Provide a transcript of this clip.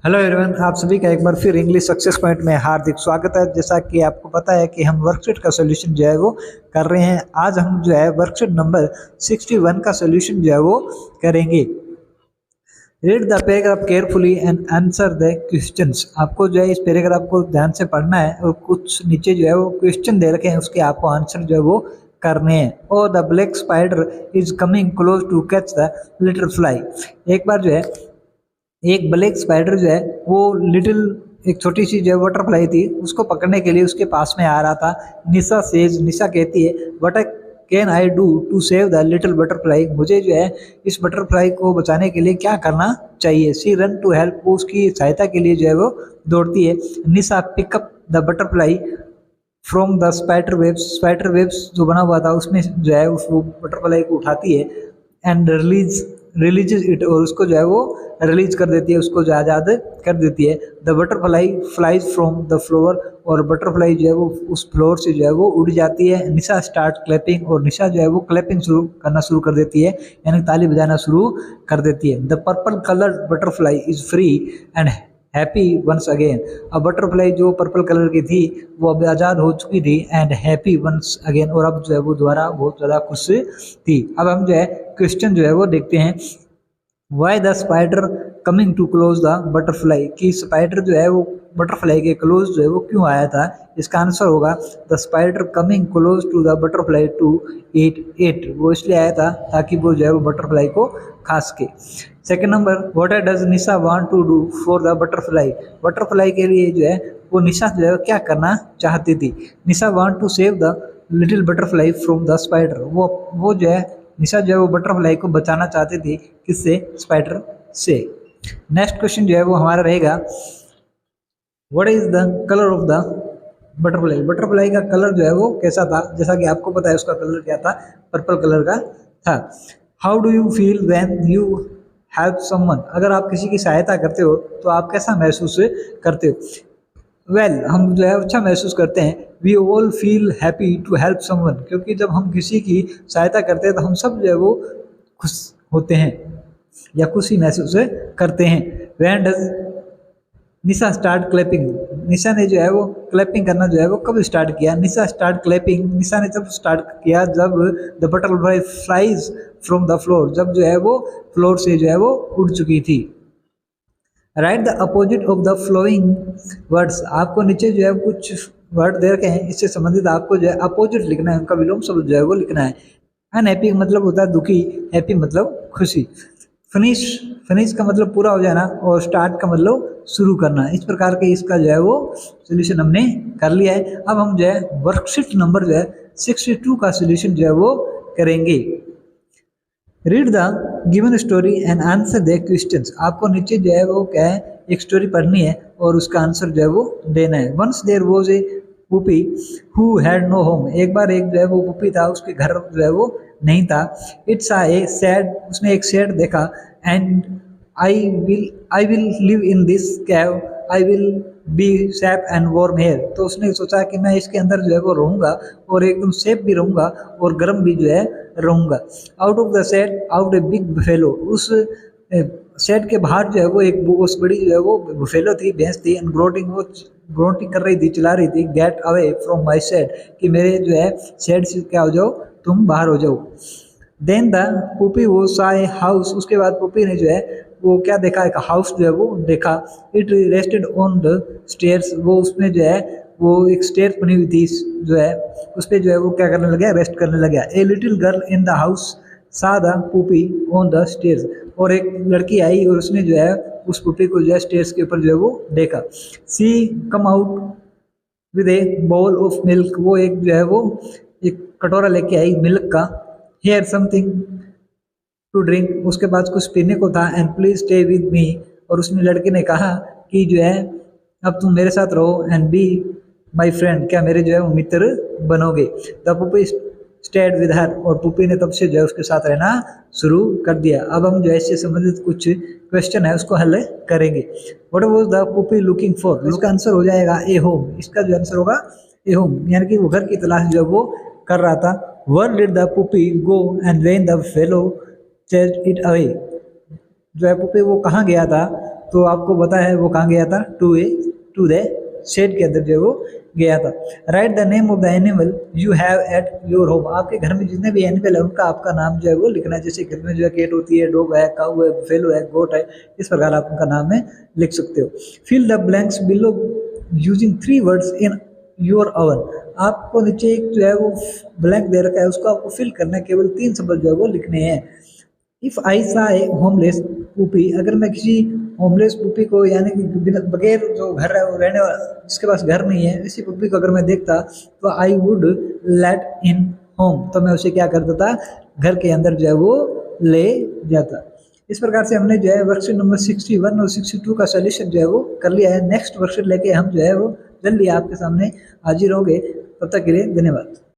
Hello everyone, आप सभी का एक बार फिर इंग्लिश सक्सेस पॉइंट में हार्दिक स्वागत है। जैसा कि आपको पता है कि हम वर्कशीट का सोल्यूशन जो है वो कर रहे हैं। आज हम जो है वर्कशीट नंबर 61 का सोल्यूशन जो है वो करेंगे। Read the paragraph carefully and answer the questions. आपको जो है इस पैराग्राफ को ध्यान से पढ़ना है और कुछ नीचे जो है वो क्वेश्चन दे रखे हैं, उसके आपको आंसर जो है वो करने हैं। और the black spider is coming close to catch the little fly. एक बार जो है एक ब्लैक स्पाइडर जो है वो लिटिल एक छोटी सी जो है बटरफ्लाई थी, उसको पकड़ने के लिए उसके पास में आ रहा था। निशा कहती है, what can I do to save the little butterfly. मुझे जो है इस बटरफ्लाई को बचाने के लिए क्या करना चाहिए। सी रन टू हेल्प, वो उसकी सहायता के लिए जो है वो दौड़ती है। Nisha pick up the butterfly from the spider webs जो बना हुआ था उसमें जो है उस बटरफ्लाई को उठाती है एंड रिलीज इट, और उसको जो है वो रिलीज कर देती है, उसको जो आज़ाद कर देती है। The butterfly flies from the floor, और बटरफ्लाई जो है वो उस फ्लोर से जो है वो उड़ जाती है। निशा स्टार्ट क्लैपिंग, और निशा जो है वो क्लैपिंग करना शुरू कर देती है, यानी ताली बजाना शुरू कर देती है। The purple coloured butterfly is free and happy once again. अब बटरफ्लाई जो पर्पल कलर की थी वो अब आज़ाद हो चुकी थी एंड हैप्पी वंस अगेन, और अब जो है वो दोबारा बहुत ज़्यादा खुश थी। अब हम जो है क्वेश्चन जो है वो देखते हैं। Why the spider coming to close the butterfly, कि स्पाइडर जो है वो बटरफ्लाई के क्लोज जो है वो क्यों आया था। इसका आंसर होगा the spider coming close to the butterfly to eat it. वो इसलिए आया था ताकि वो जो है वो बटरफ्लाई को खा सके। Second number, what does Nisha want to do for the butterfly. Butterfly के लिए जो है वो निशा जो है क्या करना चाहती थी। Nisha want to save the little butterfly from the spider. वो जो है निशा जो है वो बटरफ्लाई को बचाना चाहती थी, किससे, स्पाइडर से। नेक्स्ट क्वेश्चन जो है वो हमारा रहेगा, what is the colour of the butterfly. Butterfly का कलर जो है वो कैसा था। जैसा कि आपको पता है उसका कलर क्या था, पर्पल कलर का था। How do you feel when you help someone. अगर आप किसी की सहायता करते हो तो आप कैसा महसूस करते हो। हम जो है अच्छा महसूस करते हैं। We all feel happy to help someone, क्योंकि जब हम किसी की सहायता करते हैं तो हम सब जो है वो खुश होते हैं या खुशी महसूस करते हैं। When does Nisha start clapping. Nisha ने जो है वो क्लैपिंग करना जो है वो कब स्टार्ट किया। निशा स्टार्ट क्लैपिंग, निशा ने जब स्टार्ट किया जब the butterfly flies from the floor, जब जो है वो फ्लोर से जो है वो उड़ चुकी थी। Right the opposite of the flowing words. आपको नीचे जो है कुछ वर्ड दे रखे हैं, इससे संबंधित आपको जो है अपोजिट लिखना है, उनका विलोम शब्द जो है वो लिखना है। अनहैप्पी का मतलब होता है दुखी, हैप्पी मतलब खुशी। फिनिश, फिनिश का मतलब पूरा हो जाना, और स्टार्ट का मतलब शुरू करना। इस प्रकार के इसका जो है वो सोल्यूशन हमने कर लिया है। अब हम जो है वर्कशीट नंबर जो है 62 का सोल्यूशन जो है वो करेंगे। Read the given story and answer the questions. आपको नीचे जो है वो क्या है, एक स्टोरी पढ़नी है और उसका आंसर जो है वो देना है। Once there was a puppy who had no home. एक बार एक जो है वो पुपी था, उसके घर जो है वो नहीं था। इट्स ए सैड, उसने एक शेड देखा। And I will live in this cave, I will be safe and warm here. तो उसने सोचा कि मैं इसके अंदर जो है वो रहूँगा और एकदम सेफ भी रहूँगा और गर्म भी जो है रहूँगा। Out of the shade out a big buffalo. उस शेड के बाहर जो है वो एक उस बड़ी जो है वो बफेलो थी, भैंस थी। एंड ग्रोटिंग, वो ग्रोटिंग कर रही थी, चिल्ला रही थी, get away from my shade, कि मेरे जो है शेड से क्या हो जाओ, तुम बाहर हो जाओ। देन द पुपी वो सा ए हाउस। उसके बाद पुपी ने जो है वो क्या देखा, एक हाउस जो है वो देखा। It rested on the stairs. वो उसमें जो है वो एक स्टेयर बनी हुई थी जो है, उस पर जो है वो क्या करने लगा, रेस्ट करने लगा। A little girl in the house सा द पुपी ऑन द स्टेयर्स। और एक लड़की आई और उसने जो है उस पुपी को जो है स्टेयर्स के ऊपर जो है वो देखा। She come out with a bowl of milk. वो एक जो है वो एक कटोरा लेके आई मिल्क का। Here something to drink. उसके बाद कुछ पीने को था। And please stay with me. और उसने लड़के ने कहा कि जो है अब तुम मेरे साथ रहो। एंड बी माई फ्रेंड, क्या मेरे जो है वो मित्र बनोगे। The puppy stayed with her. और पुपी ने तब से जो है उसके साथ रहना शुरू कर दिया। अब हम जो है इससे संबंधित कुछ क्वेश्चन है उसको हल करेंगे। What was the puppy looking for. इसका आंसर हो जाएगा ए होम। इसका जो आंसर होगा ए होम, यानी कि वो घर की तलाश जो है वो कर रहा था। Where did the puppy go and when the fellow chased it away। जो है पुपी वो कहाँ गया था, तो आपको पता है वो कहाँ गया था, टू द शेड के अंदर जो है वो गया था। Right the name of the animal you have at your home, आपके घर में जितने भी एनिमल है उनका आपका नाम जो है वो लिखना है। जैसे घर में जो है कैट होती है, डॉग है, काऊ है, फेलो है, गोट है, इस प्रकार आप उनका नाम है लिख सकते हो। Fill the blanks below using 3 words in your own, आपको नीचे एक जो है वो ब्लैंक दे रखा है, उसको आपको फिल करना है, केवल 3 शब्द जो है वो लिखने हैं। इफ आई सा ए होमलेस पुपी, अगर मैं किसी होमलेस पुपी को यानी कि बगैर जो घर है वो रहने वाला जिसके पास घर नहीं है, इसी पुपी को अगर मैं देखता तो I would let in home, तो मैं उसे क्या कर देता, घर के अंदर जो है वो ले जाता। इस प्रकार से हमने जो है वर्कशीट नंबर 61 और 62 का सोल्यूशन जो है वो कर लिया है। नेक्स्ट वर्कशीट लेके हम जो है वो जल्दी आपके सामने हाजिर होंगे। तब तक के लिए धन्यवाद।